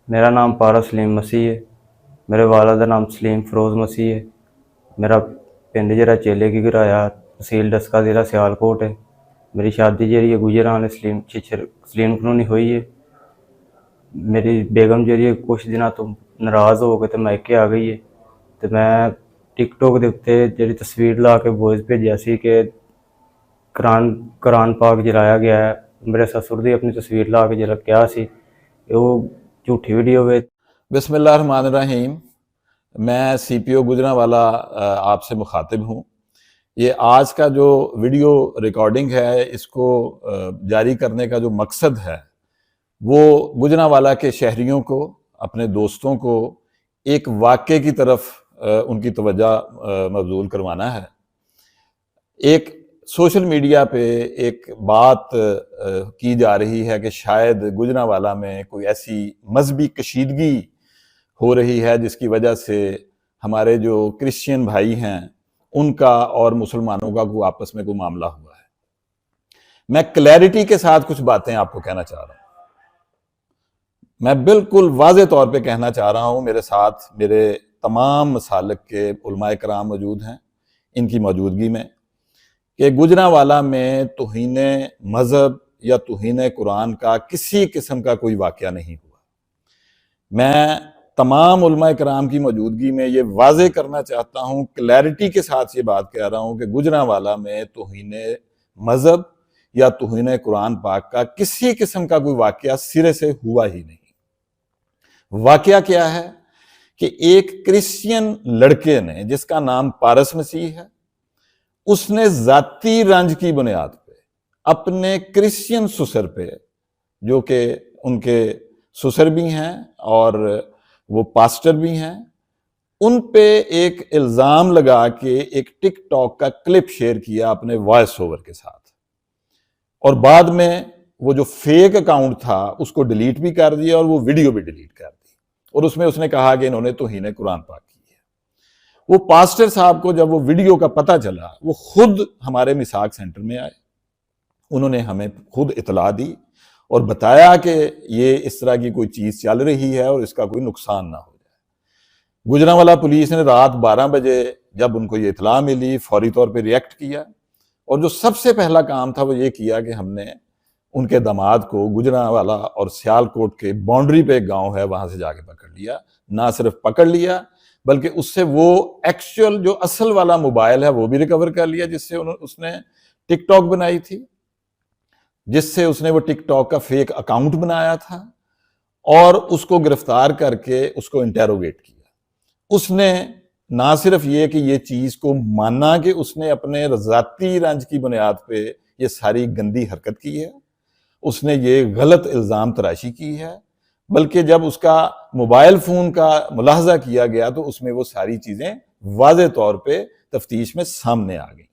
मेरा नाम पारस सलीम मसीह है। मेरे वालिद का नाम सलीम फरोज़ मसीह है। मेरा पिंड जरा चेले की घराया तहसील डस्का ज़िला सियालकोट है। मेरी शादी जी गुजरान सलीम छिछर सलीम कनूनी हुई है। मेरी बेगम जी कुछ दिनों तो नाराज़ हो गए तो मैके आ गई है। तो मैं टिकटॉक के उत्ते जी तस्वीर ला के वॉइस भेजा सी कि कुरान पाक जलाया गया है। मेरे ससुर की अपनी तस्वीर ला के जरा क्या सी वो झूठी वीडियो वे। बिस्मिल्लाहिर्रहमानिर्रहीम। मैं सीपीओ गुजरांवाला आपसे मुखातिब हूँ। ये आज का जो वीडियो रिकॉर्डिंग है, इसको जारी करने का जो मकसद है वो गुजरांवाला के शहरियों को, अपने दोस्तों को एक वाक़े की तरफ उनकी तवज्जो मबजूल करवाना है। एक सोशल मीडिया पे एक बात की जा रही है कि शायद गुजरांवाला में कोई ऐसी मजहबी कशीदगी हो रही है जिसकी वजह से हमारे जो क्रिश्चियन भाई हैं उनका और मुसलमानों का कोई आपस में कोई मामला हुआ है। मैं क्लैरिटी के साथ कुछ बातें आपको कहना चाह रहा हूं। मैं बिल्कुल वाज़े तौर पे कहना चाह रहा हूं। मेरे साथ मेरे तमाम मसालिक के उलमाए कराम मौजूद हैं इनकी मौजूदगी में कि गुजरांवाला में तौहीन मजहब या तौहीन कुरान का किसी किस्म का कोई वाक़या नहीं हुआ। मैं तमाम उलमाए कराम की मौजूदगी में ये वाज़े करना चाहता हूँ, क्लैरिटी के साथ ये बात कह रहा हूँ कि गुजरांवाला में तौहीन मजहब या तौहीन कुरान पाक का किसी किस्म का कोई वाक़या सिरे से हुआ ही नहीं। वाक़या क्या है कि एक क्रिश्चियन लड़के ने, जिसका नाम पारस मसीह है, उसने जाती रंज की बुनियाद पे अपने क्रिश्चियन ससुर पे, जो कि उनके ससुर भी हैं और वो पास्टर भी हैं, उन पे एक इल्ज़ाम लगा के एक टिकटॉक का क्लिप शेयर किया अपने वॉइस ओवर के साथ, और बाद में वो जो फेक अकाउंट था उसको डिलीट भी कर दिया और वो वीडियो भी डिलीट कर दी, और उसमें उसने कहा कि इन्होंने तौहीन कुरान पाक की है। वो पास्टर साहब को जब वो वीडियो का पता चला, वो खुद हमारे मिसाक सेंटर में आए, उन्होंने हमें खुद इतला दी और बताया कि ये इस तरह की कोई चीज़ चल रही है और इसका कोई नुकसान ना हो जाए। गुजरांवाला पुलिस ने रात 12 बजे जब उनको ये इतला मिली, फौरी तौर पे रिएक्ट किया, और जो सबसे पहला काम था वो ये किया कि हमने उनके दामाद को गुजरांवाला और सियालकोट के बाउंड्री पे एक गांव है, वहां से जाके पकड़ लिया। ना सिर्फ पकड़ लिया बल्कि उससे वो एक्चुअल जो असल वाला मोबाइल है वो भी रिकवर कर लिया, जिससे उसने टिकटॉक बनाई थी, जिससे उसने वो टिकटॉक का फेक अकाउंट बनाया था, और उसको गिरफ्तार करके उसको इंटेरोगेट किया। उसने ना सिर्फ ये कि ये चीज को माना कि उसने अपने ज़ाती रंज की बुनियाद पे ये सारी गंदी हरकत की है, उसने ये गलत इल्ज़ाम तराशी की है, बल्कि जब उसका मोबाइल फोन का मुलाहजा किया गया तो उसमें वो सारी चीजें वाज़े तौर पे तफ्तीश में सामने आ गई।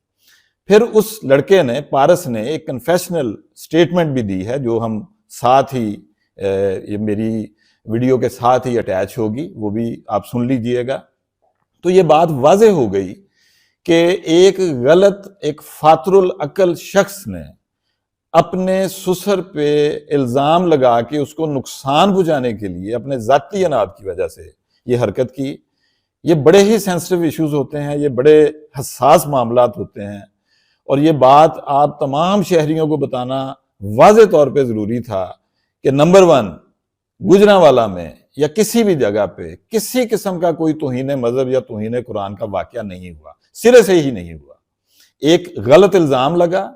फिर उस लड़के ने, पारस ने, एक कन्फेशनल स्टेटमेंट भी दी है, जो हम साथ ही ये मेरी वीडियो के साथ ही अटैच होगी, वो भी आप सुन लीजिएगा। तो ये बात वाज़े हो गई कि एक गलत, एक फातरुल अकल शख्स ने अपने ससुर पे इल्ज़ाम लगा के उसको नुकसान पहुंचाने के लिए अपने ज़ाती अनाद की वजह से ये हरकत की। ये बड़े ही सेंसिटिव इश्यूज होते हैं, ये बड़े हसास मामलात होते हैं, और ये बात आप तमाम शहरियों को बताना वाज़े तौर पे ज़रूरी था कि नंबर 1, गुजरांवाला में या किसी भी जगह पे किसी किस्म का कोई तौहीन मजहब या तौहीन कुरान का वाक़या नहीं हुआ, सिरे से ही नहीं हुआ। एक गलत इल्ज़ाम लगा,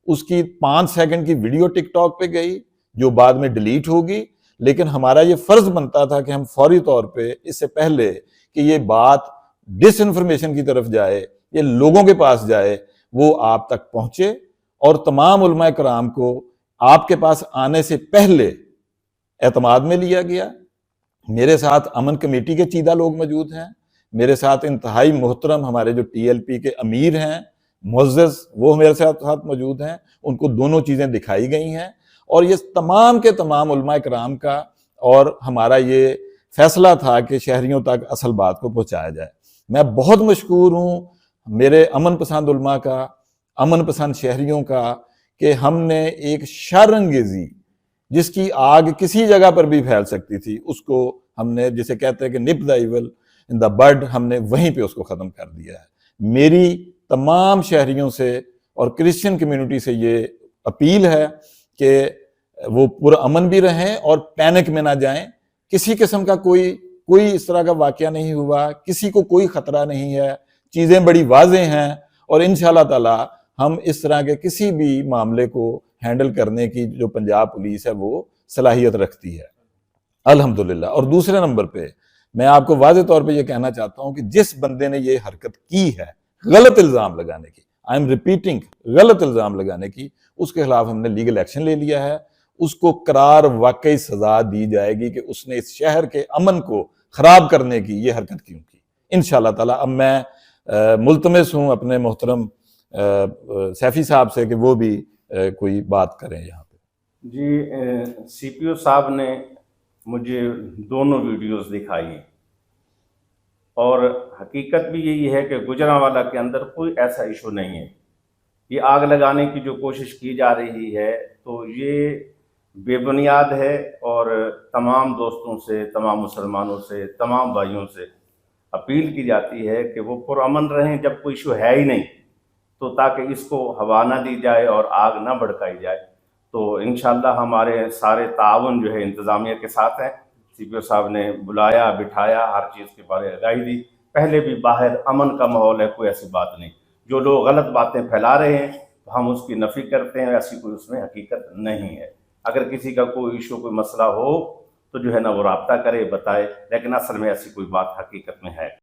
उसकी 5 सेकंड की वीडियो टिकटॉक पे गई जो बाद में डिलीट होगी, लेकिन हमारा ये फर्ज बनता था कि हम फौरी तौर पे, इससे पहले कि ये बात डिसइंफॉर्मेशन की तरफ जाए, ये लोगों के पास जाए, वो आप तक पहुंचे, और तमाम उलमाए कराम को आपके पास आने से पहले एतमाद में लिया गया। मेरे साथ अमन कमेटी के चीदा लोग मौजूद हैं, मेरे साथ इंतहाई मोहतरम हमारे जो टीएलपी के अमीर हैं मुअज़्ज़ज़, वो मेरे साथ मौजूद हैं, उनको दोनों चीज़ें दिखाई गई हैं, और ये तमाम के तमाम उलमाए कराम का और हमारा ये फैसला था कि शहरियों तक असल बात को पहुंचाया जाए। मैं बहुत मशकूर हूँ मेरे अमन पसंद उलमा का, अमन पसंद शहरियों का, कि हमने एक शर्रंगेज़ी, جس کی آگ کسی جگہ پر بھی پھیل سکتی تھی، اس کو ہم نے جسے کہتے ہیں کہ نپ دا ایول ان دا بڈ، ہم نے وہیں پہ اس کو ختم کر دیا ہے۔ میری تمام شہریوں سے اور کرسچن کمیونٹی سے یہ اپیل ہے کہ وہ پرامن بھی رہیں اور پینک میں نہ جائیں۔ کسی قسم کا کوئی اس طرح کا واقعہ نہیں ہوا، کسی کو کوئی خطرہ نہیں ہے، چیزیں بڑی واضح ہیں، اور انشاءاللہ تعالی ہم اس طرح کے کسی بھی معاملے کو ہینڈل کرنے کی جو پنجاب پولیس ہے وہ صلاحیت رکھتی ہے الحمدللہ۔ اور دوسرے نمبر پہ میں آپ کو واضح طور پہ یہ کہنا چاہتا ہوں کہ جس بندے نے یہ حرکت کی ہے غلط الزام لگانے کی، آئی ایم ریپیٹنگ، غلط الزام لگانے کی، اس کے خلاف ہم نے لیگل ایکشن لے لیا ہے۔ اس کو قرار واقعی سزا دی جائے گی کہ اس نے اس شہر کے امن کو خراب کرنے کی یہ حرکت کیوں کی، انشاءاللہ تعالی۔ اب میں ملتمس ہوں اپنے محترم سیفی صاحب سے کہ وہ بھی کوئی بات کریں یہاں پہ۔ جی، سی پی او صاحب نے مجھے دونوں ویڈیوز دکھائی، اور حقیقت بھی یہی ہے کہ گوجرانوالہ کے اندر کوئی ایسا ایشو نہیں ہے۔ یہ آگ لگانے کی جو کوشش کی جا رہی ہے تو یہ بے بنیاد ہے، اور تمام دوستوں سے، تمام مسلمانوں سے، تمام بھائیوں سے اپیل کی جاتی ہے کہ وہ پرامن رہیں جب کوئی ایشو ہے ہی نہیں، تو تاکہ اس کو ہوا نہ دی جائے اور آگ نہ بھڑکائی جائے۔ تو انشاءاللہ ہمارے سارے تعاون جو ہے انتظامیہ کے ساتھ ہیں۔ سی پی او صاحب نے بلایا، بٹھایا، ہر چیز کے بارے آگاہی دی۔ پہلے بھی باہر امن کا ماحول ہے، کوئی ایسی بات نہیں۔ جو لوگ غلط باتیں پھیلا رہے ہیں ہم اس کی نفی کرتے ہیں، ایسی کوئی اس میں حقیقت نہیں ہے۔ اگر کسی کا کوئی ایشو، کوئی مسئلہ ہو تو جو ہے نا وہ رابطہ کرے، بتائے، لیکن اصل میں ایسی کوئی بات حقیقت میں ہے۔